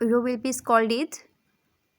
You will be scolded.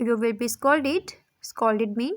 You will be scolded. Scolded mean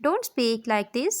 Don't speak like this.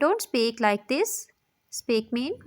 Don't speak like this. Speak mean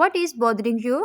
What is bothering you?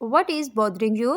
What is bothering you?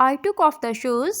I took off the shoes.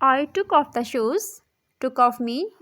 I took off the shoes. Took off mean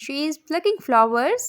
She is plucking flowers.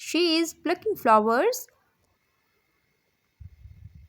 She is plucking flowers.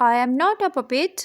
I am not a puppet.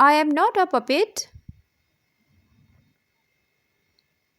I am not a puppet.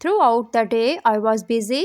Throughout the day I was busy.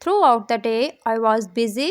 Throughout the day I was busy.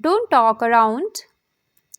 Don't talk around.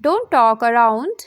Don't talk around.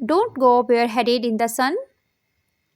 Don't go bareheaded in the sun.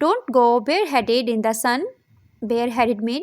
Don't go bareheaded in the sun. Bareheaded mean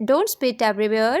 Don't spit everywhere.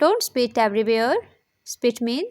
Don't spit everywhere. Spit mean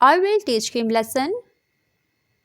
I will teach him lesson.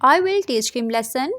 I will teach him lesson.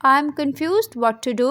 I am confused what to do.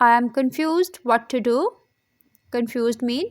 I am confused what to do. Confused mean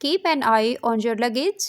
Keep an eye on your luggage.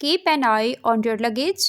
Keep an eye on your luggage.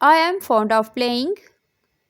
I am fond of playing.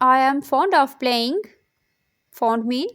I am fond of playing. Fond mean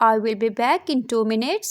I will be back in 2 minutes.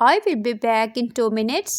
I will be back in 2 minutes.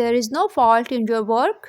There is no fault in your work.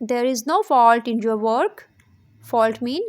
There is no fault in your work. Fault mean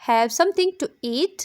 Have something to eat.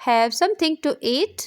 Have something to eat.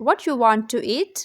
What you want to eat.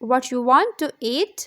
What you want to eat.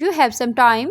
You have some time.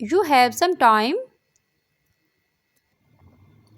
You have some time.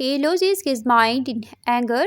He loses his mind in anger.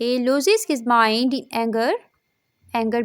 He loses his mind in anger. Anger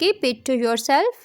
Keep it to yourself.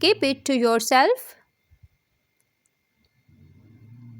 Keep it to yourself.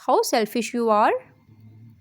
How selfish you are.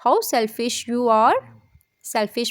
How selfish you are. Selfish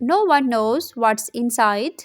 No one knows what's inside.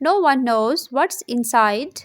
No one knows what's inside.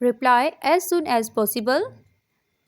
Reply as soon as possible.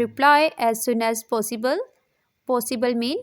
Reply as soon as possible. Possible mean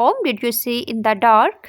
Whom did you see in the dark.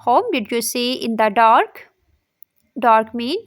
Whom did you see in the dark. Dark mean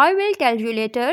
I will tell you later.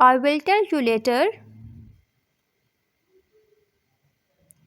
I will tell you later.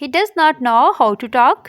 He does not know how to talk.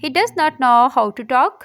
He does not know how to talk.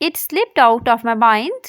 It slipped out of my mind.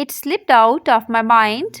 It slipped out of my mind.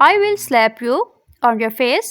I will slap you on your face.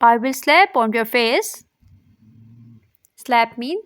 I will slap on your face. slap mean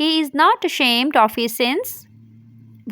He is not ashamed of his sins.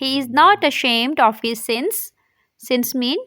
He is not ashamed of his sins. Sins mean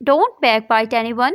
Don't backbite anyone.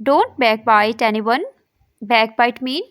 Don't backbite anyone. Backbite mean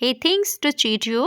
He thinks to cheat you.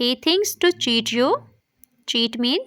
He thinks to cheat you. Cheat mean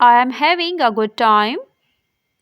I am having a good time.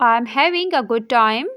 I am having a good time.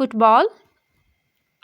football.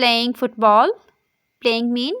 playing football. Playing mean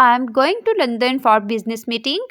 I am going to London for business meeting.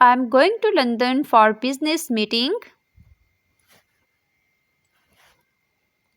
I am going to London for business meeting.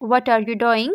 What are you doing?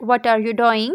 What are you doing?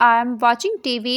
I am watching TV.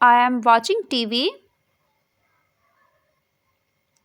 I am watching TV.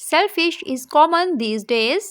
Selfish is common these days.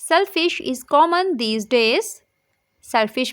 Selfish is common these days. Selfish